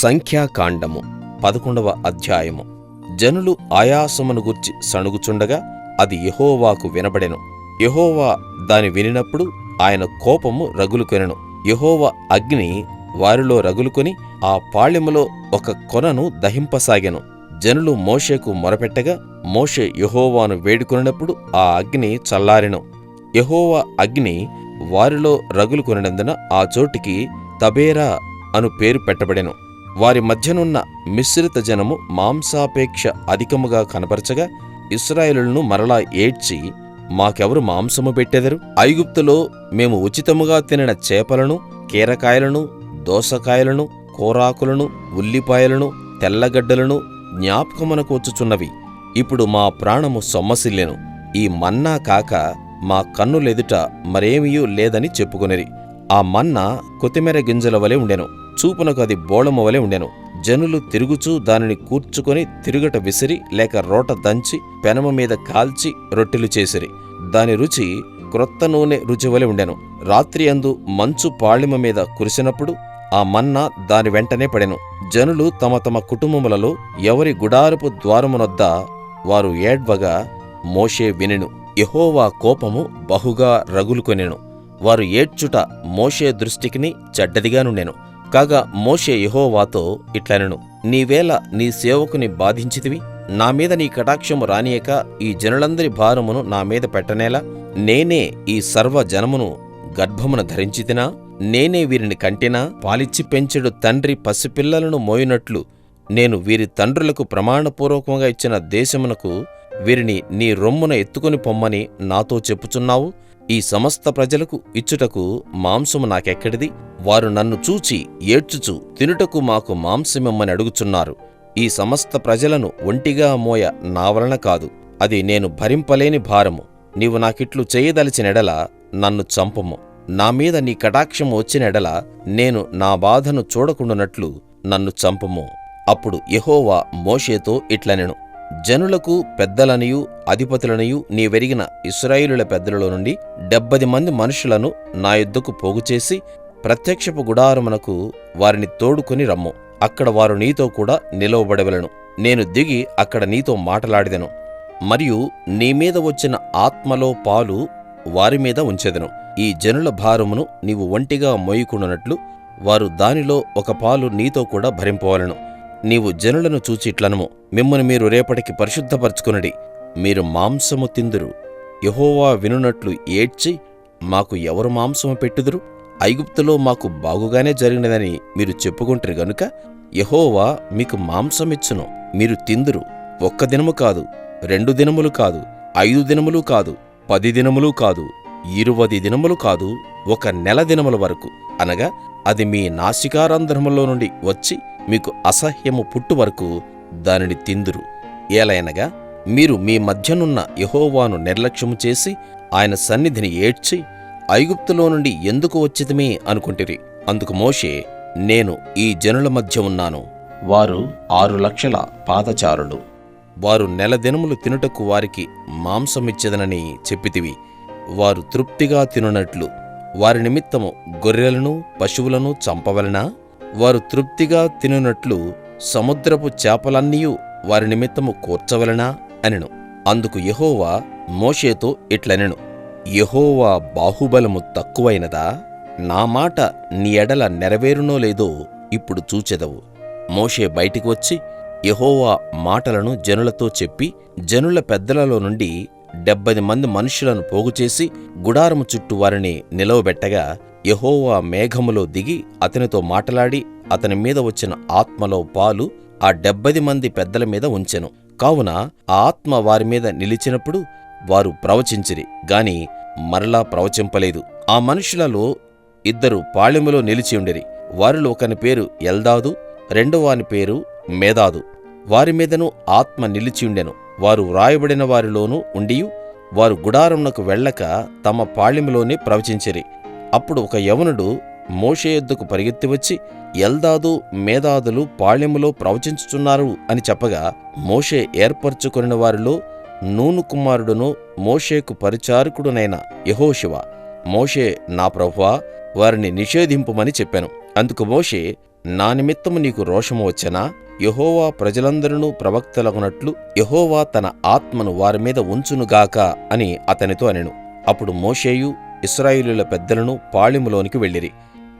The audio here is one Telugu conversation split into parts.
సంఖ్యాకాండము 11వ అధ్యాయము. జనులు ఆయాసమును గూర్చి సణుగుచుండగా అది యెహోవాకు వినబడెను. యెహోవా దాని వినినప్పుడు ఆయన కోపము రగులుకొనెను. యెహోవా అగ్ని వారిలో రగులుకొని ఆ పాళెములో ఒక కొనను దహింపసాగెను. జనులు మోషేకు మొరపెట్టగా మోషే యెహోవాను వేడుకొనినప్పుడు ఆ అగ్ని చల్లారెను. యెహోవా అగ్ని వారిలో రగులుకొనినందున ఆ చోటికి తబేరా అను పేరు పెట్టబడెను. వారి మధ్యనున్న మిశ్రిత జనము మాంసాపేక్ష అధికముగా కనపరచగా ఇశ్రాయేలును మరలా ఏడ్చి, మాకెవరు మాంసము పెట్టెదరు? ఐగుప్తులో మేము ఉచితముగా తినిన చేపలను, కీరకాయలను, దోసకాయలను, కోరాకులను, ఉల్లిపాయలను, తెల్లగడ్డలను జ్ఞాపకమునకు వచ్చుచున్నవి. ఇప్పుడు మా ప్రాణము సొమ్మసిల్లెను. ఈ మన్నా కాక మా కన్నులెదుట మరేమియూ లేదని చెప్పుకొనిరి. ఆ మన్నా కొత్తిమీర గింజల వలె ఉండెను. చూపునకు అది బోళము వలె ఉండెను. జనులు తిరుగుచూ దానిని కూర్చుకొని తిరుగట విసిరి లేక రోట దంచి పెనము మీద కాల్చి రొట్టెలు చేసిరి. దాని రుచి క్రొత్త నూనె రుచి వలె ఉండెను. రాత్రి అందు మంచు పాళెము మీద కురిసినప్పుడు ఆ మన్నా దాని వెంటనే పడెను. జనులు తమ తమ కుటుంబములలో ఎవరి గుడారపు ద్వారమునొద్ద వారు ఏడ్వగా మోషే వినెను. యెహోవా కోపము బహుగా రగులుకొనెను. వారు ఏడ్చుట మోషే దృష్టికిని చెడ్డదిగా నుండెను. కాగా మోషే యెహోవాతో ఇట్లనెను, నీవేళ నీ సేవకుని బాధించితివి? నా మీద నీ కటాక్షము రానియక ఈ జనులందరి భారమును నా మీద పెట్టనేలా? నేనే ఈ సర్వ జనమును గర్భమున ధరించితినా? నేనే వీరిని కంటినా? పాలిచ్చి పెంచెడు తండ్రి పసిపిల్లలను మోయునట్లు నేను వీరి తండ్రులకు ప్రమాణపూర్వకంగా ఇచ్చిన దేశమునకు వీరిని నీ రొమ్మున ఎత్తుకొని పొమ్మని నాతో చెప్పుచున్నావు. ఈ సమస్త ప్రజలకు ఇచ్చుటకు మాంసము నాకెక్కడిది? వారు నన్ను చూచి ఏడ్చుచు తినుటకు మాకు మాంసమిమ్మని అడుగుచున్నారు. ఈ సమస్త ప్రజలను ఒంటిగా మోయ నా వలన కాదు, అది నేను భరింపలేని భారము. నీవు నాకిట్లు చేయదలిచినెడల నన్ను చంపుము. నా మీద నీ కటాక్షము వచ్చినెడల నేను నా బాధను చూడకుండునట్లు నన్ను చంపుము. అప్పుడు యెహోవా మోషేతో ఇట్లనెను, జనులకు పెద్దలనియు అధిపతులనియు నీవెరిగిన ఇశ్రాయేలుల పెద్దలలో నుండి 70 మంది మనుషులను నా యొద్దకు పోగుచేసి ప్రత్యక్షపు గుడారమునకు వారిని తోడుకొని రమ్ము. అక్కడ వారు నీతో కూడా నిలవబడవలెను. నేను దిగి అక్కడ నీతో మాటలాడెదను. మరియు నీ మీద వచ్చిన ఆత్మలో పాలు వారి మీద ఉంచెదను. ఈ జనుల భారమును నీవు ఒంటిగా మోయుకుండునట్లు వారు దానిలో ఒక పాలు నీతో కూడా భరింపవలెను. నీవు జనులను చూచిట్లనము, మిమ్మును మీరు రేపటికి పరిశుద్ధపరచుకొనుడి. మీరు మాంసము తిందురు. యెహోవా వినునట్లు ఏడ్చి, మాకు ఎవరు మాంసము పెట్టుదురు? ఐగుప్తులో మాకు బాగుగానే జరిగినదని మీరు చెప్పుకుంటారు గనుక యెహోవా మీకు మాంసమిచ్చును. మీరు తిందురు. 1 దినము కాదు, 2 దినములు కాదు, 5 దినములు కాదు, 10 దినములు కాదు, 20 దినములు కాదు, 1 నెల దినముల వరకు, అనగా అది మీ నాసికారంధ్రములో నుండి వచ్చి మీకు అసహ్యము పుట్టు వరకు దానిని తిందురు. ఏలయనగా మీరు మీ మధ్యనున్న యెహోవాను నిర్లక్ష్యము చేసి ఆయన సన్నిధిని ఏడ్చి ఐగుప్తులో నుండి ఎందుకు వచ్చితిమి అనుకుంటిరి. అందుకు మోషే, నేను ఈ జనుల మధ్య ఉన్నాను. వారు 6 లక్షల పాదచారులు. వారు నెల దినములు తినుటకు వారికి మాంసమిచ్చెదనని చెప్పితివి. వారు తృప్తిగా తినునట్లు వారి నిమిత్తము గొర్రెలను పశువులను చంపవలెనా? వారు తృప్తిగా తినునట్లు సముద్రపు చేపలన్నీయు వారి నిమిత్తము కూర్చవలెనా అనెను. అందుకు యెహోవా మోషేతో ఇట్లనెను, యెహోవా బాహుబలము తక్కువైనదా? నా మాట నీ ఎడల నెరవేరునో లేదో ఇప్పుడు చూచెదవు. మోషే బయటికి వచ్చి యెహోవా మాటలను జనులతో చెప్పి జనుల పెద్దలలో నుండి 70 మంది మనుషులను పోగుచేసి గుడారము చుట్టూ వారిని నిలవబెట్టగా యెహోవా మేఘములో దిగి అతనితో మాటలాడి అతని మీద వచ్చిన ఆత్మలో పాలు ఆ 70 మంది పెద్దల మీద ఉంచెను. కావున ఆ ఆత్మ వారి మీద నిలిచినప్పుడు వారు ప్రవచించిరి గాని మరలా ప్రవచింపలేదు. ఆ మనుషులలో 2 పాళెములో నిలిచి ఉండిరి. వారిలో ఒకని పేరు ఎల్దాదు, రెండోవాని పేరు మేదాదు. వారి మీదను ఆత్మ నిలిచియుండెను. వారు వ్రాయబడిన వారిలోనూ ఉండియు వారు గుడారమునకు వెళ్ళక తమ పాళెములోనే ప్రవచించిరి. అప్పుడు ఒక యవనుడు మోషే యొద్దకు పరిగెత్తి వచ్చి, ఎల్దాదు మేదాదులు పాళెములో ప్రవచించుచున్నారు అని చెప్పగా, మోషే ఏర్పరచుకొనిన వారిలో నూను కుమారుడును మోషేకు పరిచారకుడునైన యెహోషువ, మోషే, నా ప్రభువా, వారిని నిషేధింపుమని చెప్పాను. అందుకు మోషే, నా నిమిత్తము నీకు రోషము వచ్చెనా? యెహోవా ప్రజలందరూ ప్రవక్తలగునట్లు యెహోవా తన ఆత్మను వారి మీద ఉంచునుగాక అని అతనితో అనెను. అప్పుడు మోషేయు ఇశ్రాయేలీయుల పెద్దలను పాళెములోనికి వెళ్ళిరి.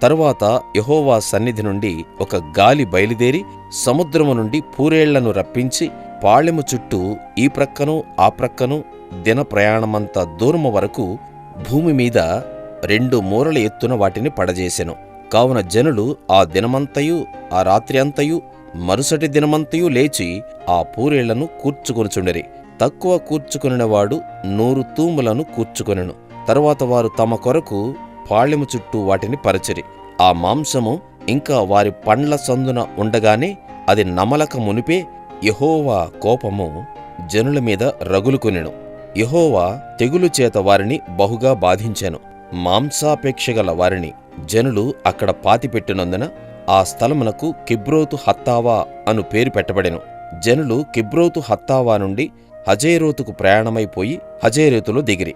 తరువాత యెహోవా సన్నిధి నుండి ఒక గాలి బయలుదేరి సముద్రము నుండి పూరేళ్లను రప్పించి పాళెము చుట్టూ ఈ ప్రక్కను ఆ ప్రక్కను దిన ప్రయాణమంత దూరము వరకు భూమి మీద 2 మూరల ఎత్తున వాటిని పడజేసెను. కావున జనులు ఆ దినమంతయు ఆ రాత్రి అంతయు మరుసటి దినమంతయు లేచి ఆ పూరేళ్లను కూర్చుకొనుచుండిరి. తక్కువ కూర్చుకొనినవాడు 100 తూములను కూర్చుకొనెను. తరువాత వారు తమ కొరకు పాళెము చుట్టూ వాటిని పరచిరి. ఆ మాంసము ఇంకా వారి పండ్ల సందున ఉండగానే అది నమలక మునిపే యెహోవా కోపము జనుల మీద రగులుకొనెను. యెహోవా తెగులు చేత వారిని బహుగా బాధించెను. మాంసాపేక్షగల వారిని జనులు అక్కడ పాతిపెట్టినందున ఆ స్థలమునకు కిబ్రోతు హత్తావా అను పేరు పెట్టబడెను. జనులు కిబ్రోతు హత్తావా నుండి హజేరోతుకు ప్రయాణమైపోయి హజేరోతులో దిగిరి.